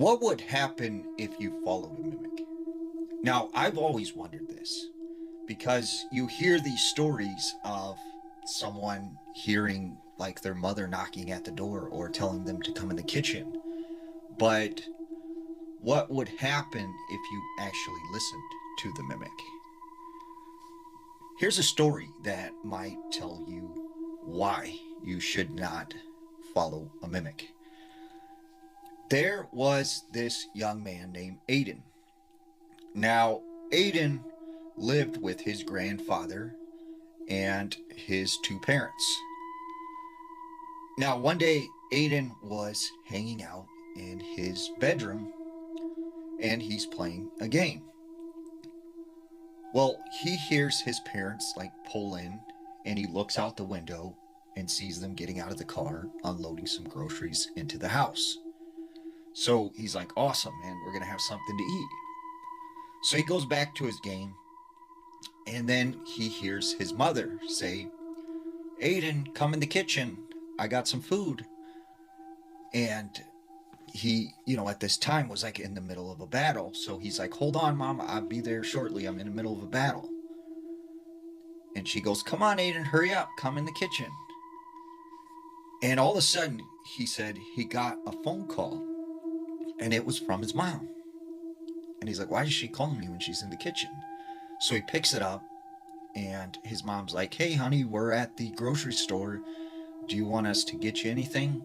What would happen if you followed a mimic? Now, I've always wondered this because you hear these stories of someone hearing like their mother knocking at the door or telling them to come in the kitchen. But what would happen if you actually listened to the mimic? Here's a story that might tell you why you should not follow a mimic. There was this young man named Aiden. Now, Aiden lived with his grandfather and his two parents. Now, one day, Aiden was hanging out in his bedroom and he's playing a game. Well, he hears his parents like pull in and he looks out the window and sees them getting out of the car, unloading some groceries into the house. So he's like, awesome, man, we're going to have something to eat. So he goes back to his game, and then he hears his mother say, Aiden, come in the kitchen. I got some food. And he, at this time was like in the middle of a battle. So he's like, hold on, Mom, I'll be there shortly. I'm in the middle of a battle. And she goes, come on, Aiden, hurry up. Come in the kitchen. And all of a sudden, he said he got a phone call, and it was from his mom. And he's like, why is she calling me when she's in the kitchen? So he picks it up, and his mom's like, hey, honey, we're at the grocery store. Do you want us to get you anything?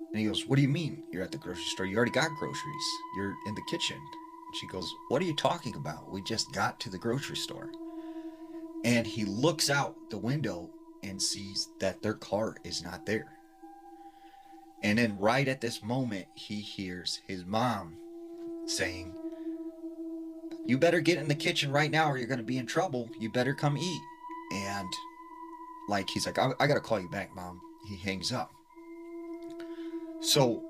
And he goes, what do you mean you're at the grocery store? You already got groceries. You're in the kitchen. And she goes, what are you talking about? We just got to the grocery store. And he looks out the window and sees that their car is not there. And then right at this moment, he hears his mom saying, you better get in the kitchen right now or you're going to be in trouble. You better come eat. And he's like, I got to call you back, Mom. He hangs up. So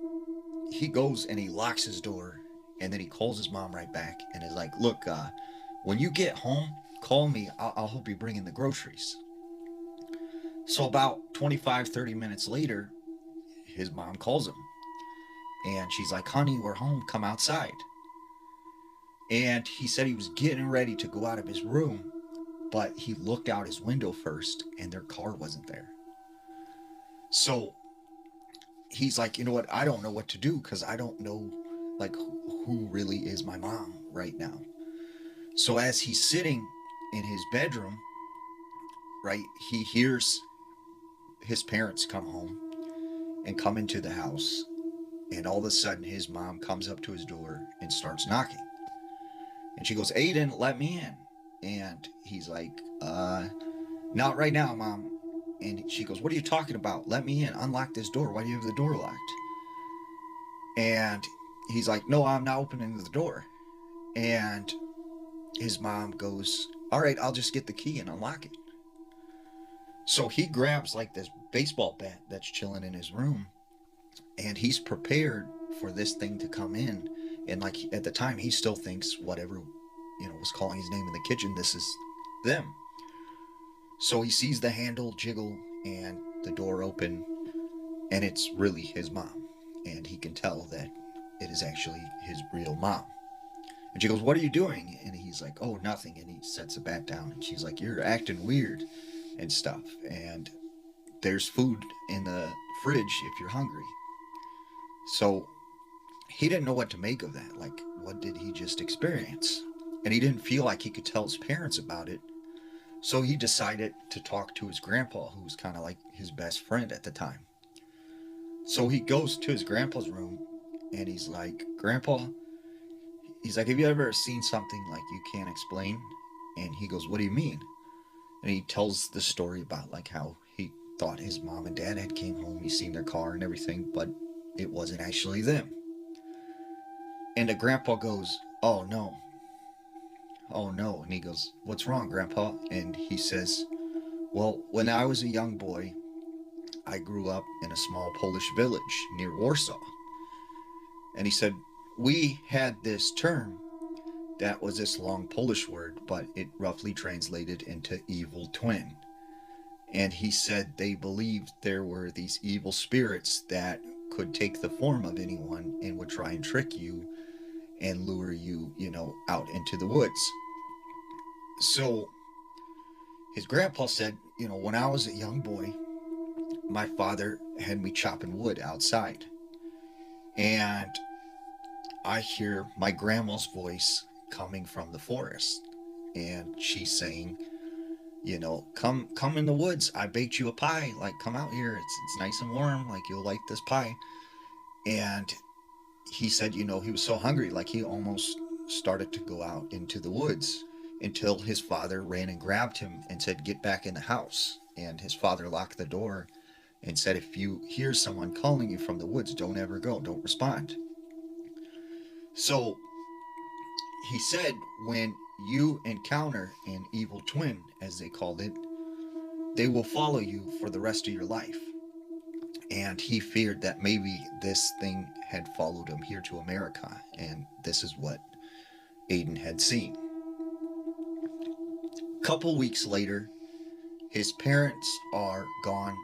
he goes and he locks his door, and then he calls his mom right back and is like, look, when you get home, call me. I'll help you bring in the groceries. So about 25, 30 minutes later, his mom calls him. And she's like, honey, we're home. Come outside. And he said he was getting ready to go out of his room, but he looked out his window first and their car wasn't there. So he's like, you know what? I don't know what to do because I don't know who really is my mom right now. So as he's sitting in his bedroom, right, he hears his parents come home and come into the house. And all of a sudden his mom comes up to his door and starts knocking. And she goes, Aiden, let me in. And he's like, not right now, Mom. And she goes, what are you talking about? Let me in. Unlock this door. Why do you have the door locked? And he's like, no, I'm not opening the door. And his mom goes, all right, I'll just get the key and unlock it. So he grabs this baseball bat that's chilling in his room, and he's prepared for this thing to come in. And at the time, he still thinks whatever, was calling his name in the kitchen, this is them. So he sees the handle jiggle and the door open, and it's really his mom. And he can tell that it is actually his real mom. And she goes, what are you doing? And he's like, oh, nothing. And he sets the bat down, and she's like, you're acting weird and stuff. And there's food in the fridge if you're hungry. So he didn't know what to make of that. What did he just experience? And he didn't feel like he could tell his parents about it. So he decided to talk to his grandpa, who was kind of like his best friend at the time. So he goes to his grandpa's room, and he's like, Grandpa, he's like, have you ever seen something like you can't explain? And he goes, what do you mean? And he tells the story about how he thought his mom and dad had came home, he's seen their car and everything, but it wasn't actually them. And the grandpa goes, oh no. Oh no. And he goes, what's wrong, Grandpa? And he says, well, when I was a young boy, I grew up in a small Polish village near Warsaw. And he said, we had this term that was this long Polish word, but it roughly translated into evil twin. And he said they believed there were these evil spirits that could take the form of anyone and would try and trick you and lure you, out into the woods. So his grandpa said, when I was a young boy, my father had me chopping wood outside. And I hear my grandma's voice coming from the forest. And she's saying, come in the woods. I baked you a pie. Like, come out here. It's nice and warm. Like, you'll like this pie. And he said, he was so hungry, like he almost started to go out into the woods until his father ran and grabbed him and said, get back in the house. And his father locked the door and said, if you hear someone calling you from the woods, don't ever go, don't respond. So he said, when you encounter an evil twin, as they called it, they will follow you for the rest of your life. And he feared that maybe this thing had followed him here to America, and this is what Aiden had seen. A couple weeks later, his parents are gone,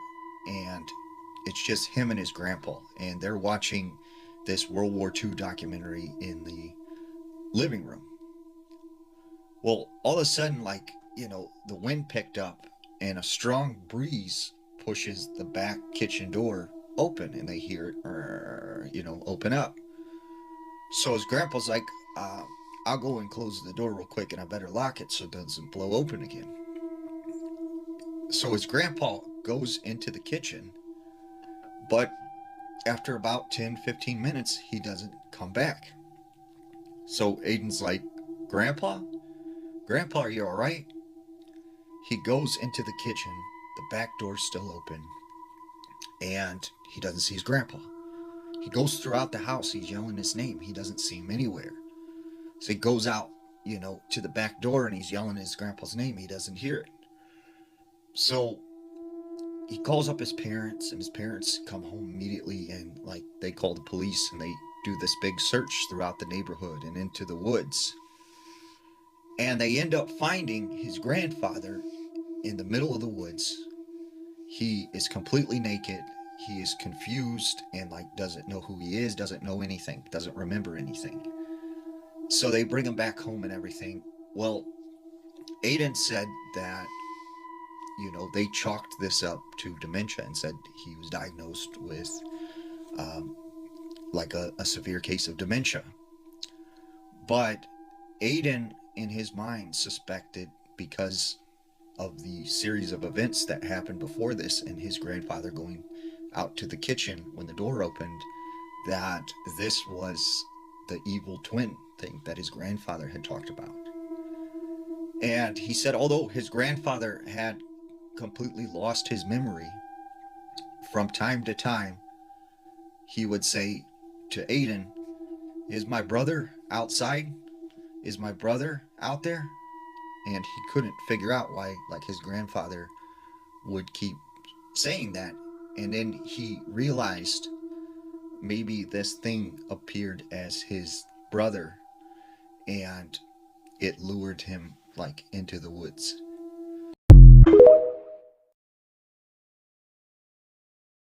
and it's just him and his grandpa, and they're watching this World War II documentary in the living room. Well, all of a sudden, the wind picked up, and a strong breeze pushes the back kitchen door open, and they hear it, open up. So his grandpa's like, I'll go and close the door real quick, and I better lock it so it doesn't blow open again. So his grandpa goes into the kitchen, but after about 10-15 minutes, he doesn't come back. So Aiden's like, Grandpa, are you all right? He goes into the kitchen, the back door's still open, and he doesn't see his grandpa. He goes throughout the house, he's yelling his name, he doesn't see him anywhere. So he goes out, to the back door, and he's yelling his grandpa's name, he doesn't hear it. So he calls up his parents, and his parents come home immediately, and they call the police, and they do this big search throughout the neighborhood and into the woods. And they end up finding his grandfather in the middle of the woods. He is completely naked. He is confused and doesn't know who he is, doesn't know anything, doesn't remember anything. So they bring him back home and everything. Well, Aiden said that, they chalked this up to dementia and said he was diagnosed with a severe case of dementia. But Aiden, in his mind, suspected, because of the series of events that happened before this and his grandfather going out to the kitchen when the door opened, that this was the evil twin thing that his grandfather had talked about. And he said, although his grandfather had completely lost his memory, from time to time, he would say to Aiden, is my brother outside? Is my brother out there? And he couldn't figure out why, his grandfather would keep saying that. And then he realized maybe this thing appeared as his brother, and it lured him, into the woods.